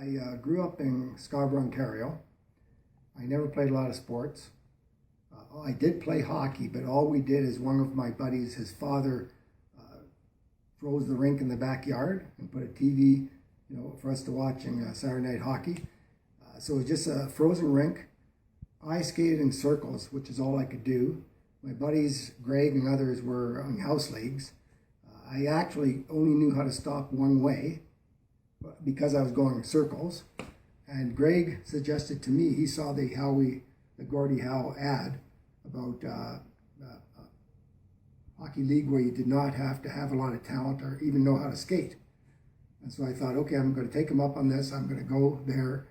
I grew up in Scarborough, Ontario. I never played a lot of sports. I did play hockey, but all we did is one of my buddies, his father, froze the rink in the backyard and put a TV, for us to watching Saturday night hockey. So it was just a frozen rink. I skated in circles, which is all I could do. My buddies, Greg and others, were on house leagues. I actually only knew how to stop one way because I was going in circles. And Greg suggested to me, he saw the Gordie Howe ad about hockey league where you did not have to have a lot of talent or even know how to skate. And so I thought, okay, I'm going to take him up on this. I'm going to go there,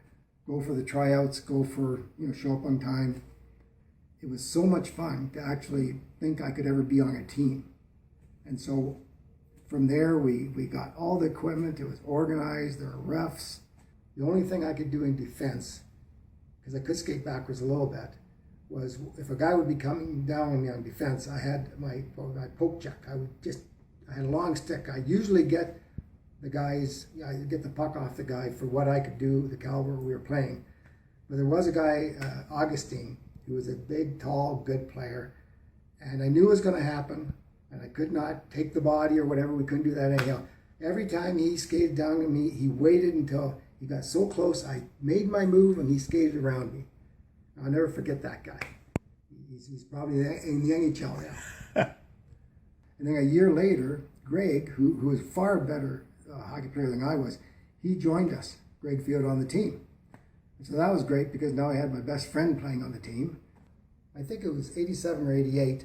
go for the tryouts, go for, show up on time. It was so much fun to actually think I could ever be on a team. And so from there, we got all the equipment. It was organized. There were refs. The only thing I could do in defense, because I could skate backwards a little bit, was if a guy would be coming down on me on defense, I had my poke check. I had a long stick. I'd usually get I'd get the puck off the guy for what I could do, the caliber we were playing. But there was a guy, Augustine, who was a big, tall, good player, and I knew it was going to happen, and I could not take the body or whatever. We couldn't do that anyhow. Every time he skated down to me, he waited until he got so close, I made my move, and he skated around me. I'll never forget that guy. He's probably in the NHL now. And then a year later, Greg, who was far better hockey player than I was, he joined us, Greg Field, on the team. And so that was great because now I had my best friend playing on the team. I think it was 87 or 88.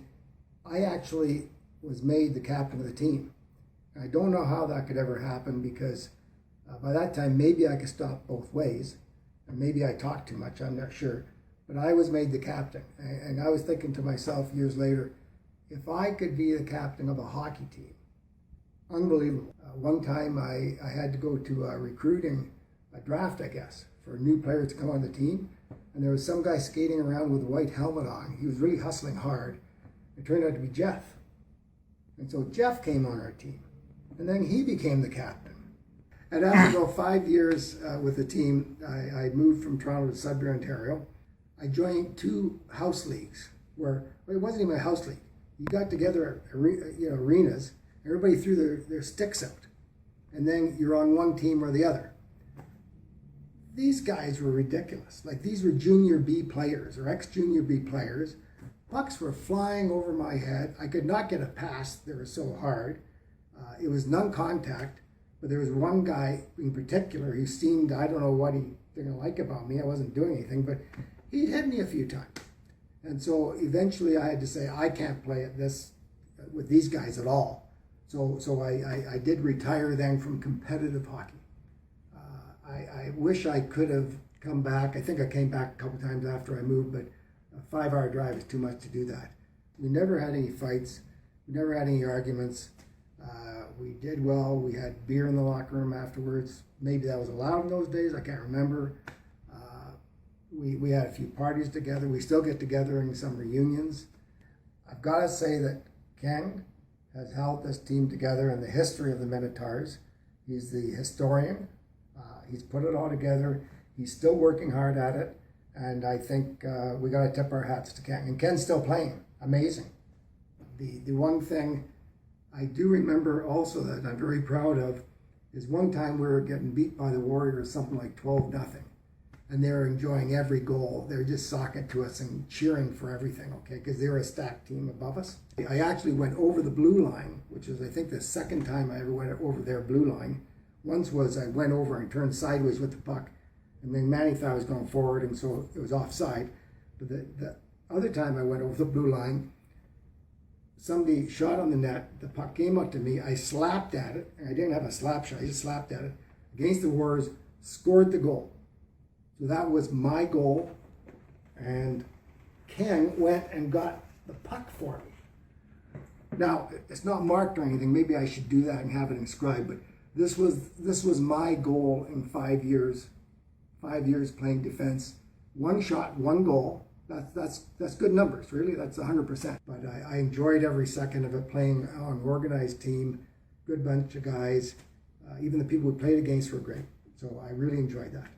I actually was made the captain of the team. I don't know how that could ever happen because by that time, maybe I could stop both ways. Or maybe I talked too much, I'm not sure. But I was made the captain. And I was thinking to myself years later, if I could be the captain of a hockey team, unbelievable. One time I had to go to a draft, I guess, for new players to come on the team. And there was some guy skating around with a white helmet on. He was really hustling hard. It turned out to be Jeff. And so Jeff came on our team. And then he became the captain. And after about 5 years with the team, I moved from Toronto to Sudbury, Ontario. I joined 2 house leagues where it wasn't even a house league. You got together at arenas, everybody threw their sticks out, and then you're on one team or the other. These guys were ridiculous. Like, these were junior B players or ex-junior B players. Pucks were flying over my head. I could not get a pass. They were so hard. It was non-contact. But there was one guy in particular who seemed, I don't know what he didn't like about me. I wasn't doing anything, but he hit me a few times. And so eventually I had to say, I can't play at this with these guys at all. So I did retire then from competitive hockey. I wish I could have come back. I think I came back a couple times after I moved, but a 5-hour drive is too much to do that. We never had any fights. We never had any arguments. We did well. We had beer in the locker room afterwards. Maybe that was allowed in those days. I can't remember. We had a few parties together. We still get together in some reunions. I've got to say that Ken has held this team together in the history of the Minotaurs. He's the historian. He's put it all together. He's still working hard at it. And I think we got to tip our hats to Ken. And Ken's still playing. Amazing. The one thing I do remember also that I'm very proud of is one time we were getting beat by the Warriors, something like 12-0. And they were enjoying every goal. They were just socking to us and cheering for everything, okay, because they were a stacked team above us. I actually went over the blue line, which is, I think, the second time I ever went over their blue line. Once was I went over and turned sideways with the puck, and then Manny thought I was going forward, and so it was offside. But the other time I went over the blue line, somebody shot on the net, the puck came up to me, I slapped at it, and I didn't have a slap shot, I just slapped at it, against the Warriors, scored the goal. So that was my goal, and Ken went and got the puck for me. Now, it's not marked or anything, maybe I should do that and have it inscribed, but this was my goal in 5 years. 5 years playing defense. 1 shot, 1 goal. That's good numbers, really. That's 100%. But I enjoyed every second of it, playing on an organized team, good bunch of guys. Even the people we played against were great. So I really enjoyed that.